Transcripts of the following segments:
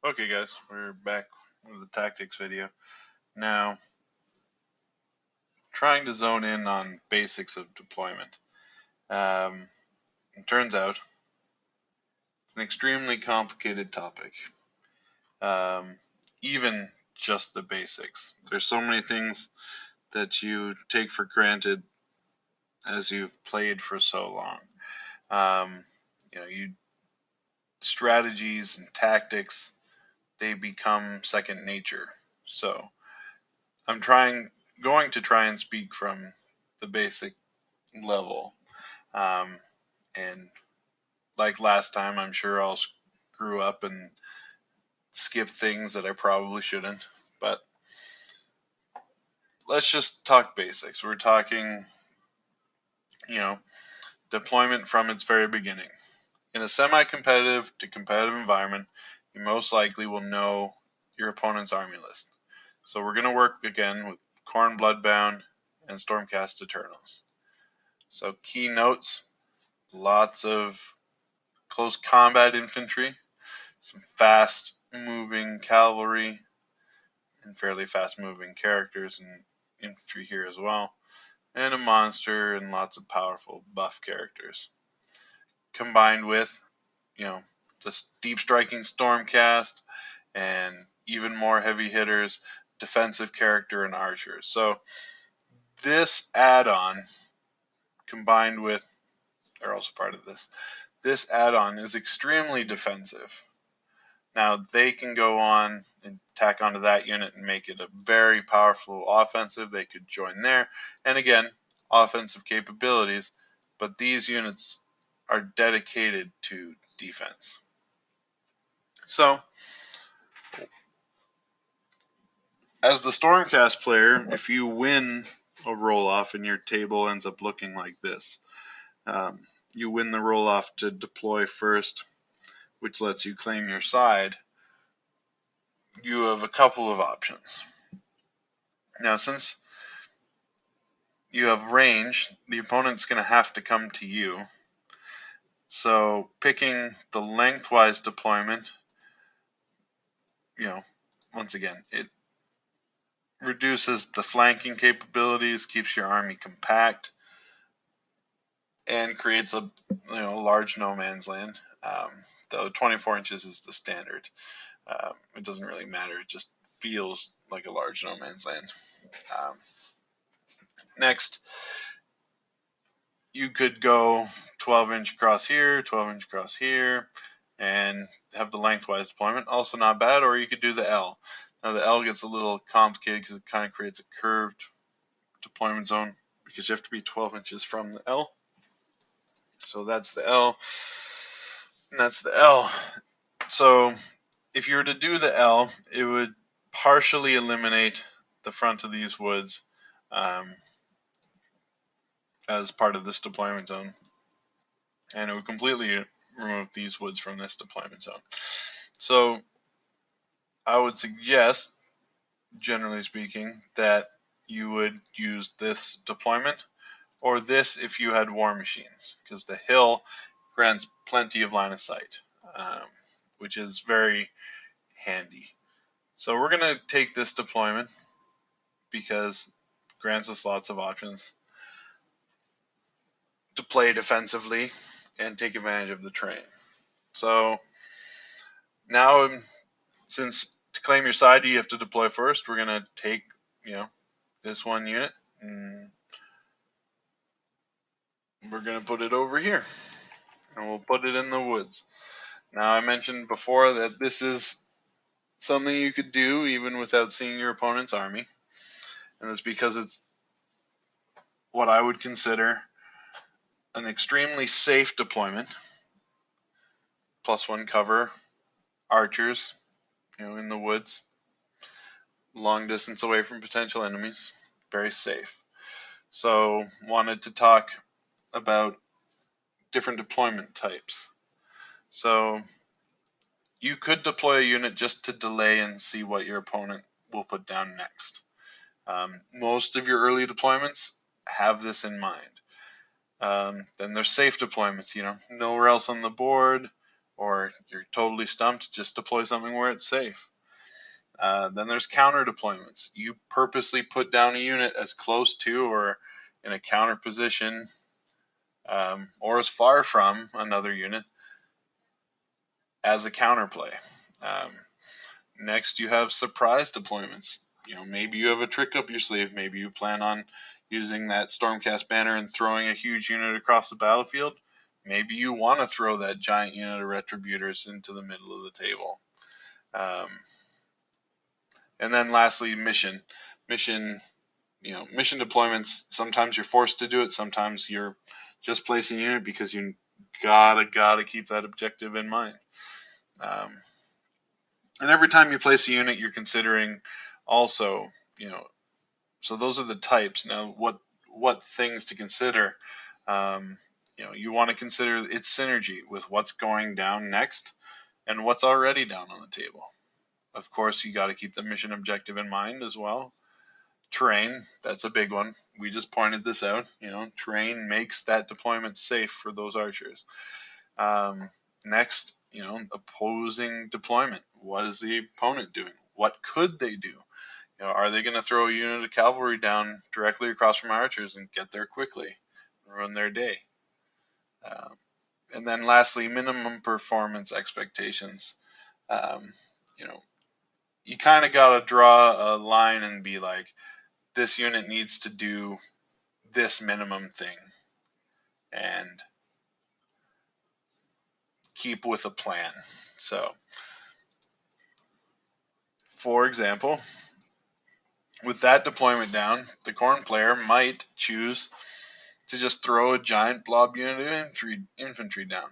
Okay guys, we're back with the tactics video. Now, trying to zone in on basics of deployment. It turns out it's an extremely complicated topic. Um, Even just the basics. There's so many things that you take for granted as you've played for so long. Um, strategies and tactics, they become second nature. So I'm going to try and speak from the basic level. Um, and like last time, I'm sure I'll screw up and skip things that I probably shouldn't. But let's just talk basics. We're talking, you know, deployment from its very beginning. In a semi-competitive to competitive environment, you most likely will know your opponent's army list. So we're going to work again with Khorne Bloodbound and Stormcast Eternals. So key notes, lots of close combat infantry, some fast moving cavalry, and fairly fast moving characters and infantry here as well, and a monster and lots of powerful buff characters. Combined with, you know, just deep striking Stormcast and even more heavy hitters, defensive character and archers. So this add-on combined with, they're also part of this. This add-on is extremely defensive. Now they can go on and tack onto that unit and make it a very powerful offensive. They could join there. And again, offensive capabilities, but these units are dedicated to defense. So, as the Stormcast player, if you win a roll-off and your table ends up looking like this, you win the roll-off to deploy first, which lets you claim your side. You have a couple of options. Now, since you have range, the opponent's going to have to come to you. So picking the lengthwise deployment, once again, it reduces the flanking capabilities, keeps your army compact, and creates a large no man's land. Though 24 inches is the standard. It doesn't really matter. It just feels like a large no man's land. Next, you could go 12 inch across here, 12 inch across here, and have the lengthwise deployment. Also not bad. Or you could do the L. Now the L gets a little complicated because it kind of creates a curved deployment zone because you have to be 12 inches from the L. So that's the L, and that's the L. So if you were to do the L, it would partially eliminate the front of these woods as part of this deployment zone, and it would completely remove these woods from this deployment zone. So I would suggest, generally speaking, that you would use this deployment or this if you had war machines, because the hill grants plenty of line of sight, which is very handy. So we're going to take this deployment because it grants us lots of options to play defensively and take advantage of the terrain. So now, since to claim your side you have to deploy first, we're going to take this one unit and we're going to put it over here and we'll put it in the woods. Now, I mentioned before that this is something you could do even without seeing your opponent's army, and it's because it's what I would consider an extremely safe deployment. +1 cover, archers, in the woods, long distance away from potential enemies, very safe. So, wanted to talk about different deployment types. So, you could deploy a unit just to delay and see what your opponent will put down next. Most of your early deployments have this in mind. Then there's safe deployments, nowhere else on the board, or you're totally stumped, just deploy something where it's safe. Then there's counter deployments. You purposely put down a unit as close to or in a counter position, or as far from another unit as a counterplay. Next, you have surprise deployments. Maybe you have a trick up your sleeve. Maybe you plan on using that Stormcast banner and throwing a huge unit across the battlefield. Maybe you want to throw that giant unit of Retributors into the middle of the table. And then lastly, mission deployments. Sometimes you're forced to do it. Sometimes you're just placing a unit because you gotta keep that objective in mind. And every time you place a unit, you're considering also, so those are the types. Now, what things to consider? You want to consider its synergy with what's going down next and what's already down on the table. Of course, you got to keep the mission objective in mind as well. Terrain, that's a big one. We just pointed this out. Terrain makes that deployment safe for those archers. Next, opposing deployment. What is the opponent doing? What could they do? Are they going to throw a unit of cavalry down directly across from archers and get there quickly and ruin their day? And then lastly, minimum performance expectations. You kind of got to draw a line and be like, this unit needs to do this minimum thing and keep with a plan. So, for example, with that deployment down, the Khorne player might choose to just throw a giant blob unit of infantry down.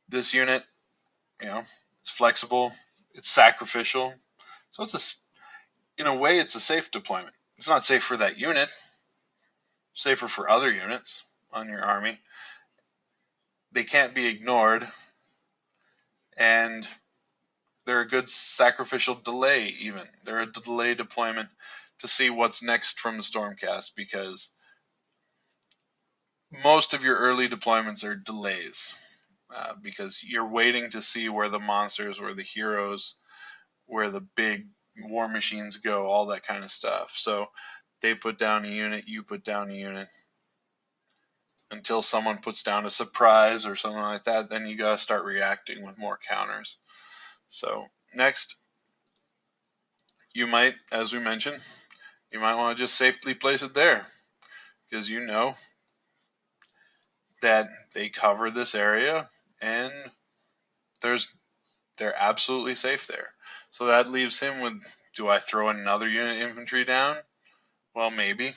This unit, it's flexible, it's sacrificial, so in a way, it's a safe deployment. It's not safe for that unit, safer for other units on your army. They can't be ignored, and they're a good sacrificial delay. Even they're a delay deployment to see what's next from the Stormcast, because most of your early deployments are delays, because you're waiting to see where the monsters, where the heroes, where the big war machines go, all that kind of stuff. So they put down a unit, you put down a unit, until someone puts down a surprise or something like that. Then you gotta start reacting with more counters. So next, you might, as we mentioned, you might want to just safely place it there, because you know that they cover this area and they're absolutely safe there. So that leaves him with, do I throw another unit of infantry down? Well, maybe.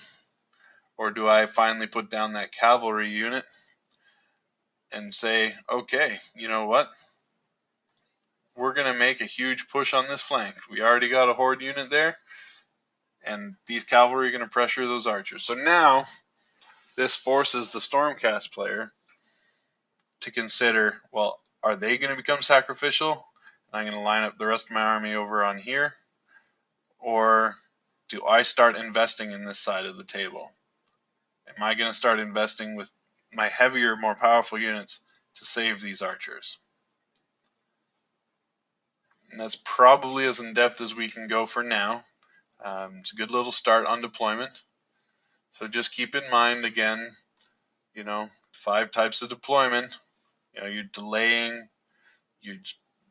Or do I finally put down that cavalry unit and say, okay, you know what? We're going to make a huge push on this flank. We already got a horde unit there, and these cavalry are going to pressure those archers. So now this forces the Stormcast player to consider, well, are they going to become sacrificial? I'm going to line up the rest of my army over on here, or do I start investing in this side of the table? Am I going to start investing with my heavier, more powerful units to save these archers? And that's probably as in depth as we can go for now. It's a good little start on deployment. So just keep in mind again, 5 types of deployment. You're delaying, you're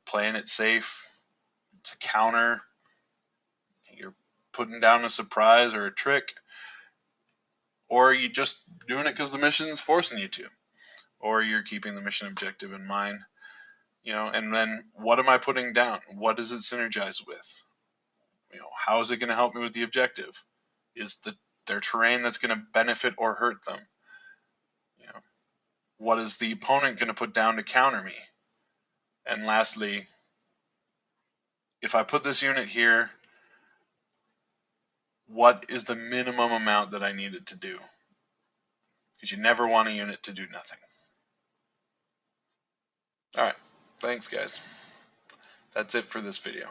playing it safe, it's a counter, you're putting down a surprise or a trick, or you just doing it because the mission is forcing you to, or you're keeping the mission objective in mind. And then what am I putting down? What does it synergize with? How is it going to help me with the objective? Is their terrain that's going to benefit or hurt them? What is the opponent going to put down to counter me? And lastly, if I put this unit here, what is the minimum amount that I need it to do? Because you never want a unit to do nothing. All right, thanks guys. That's it for this video.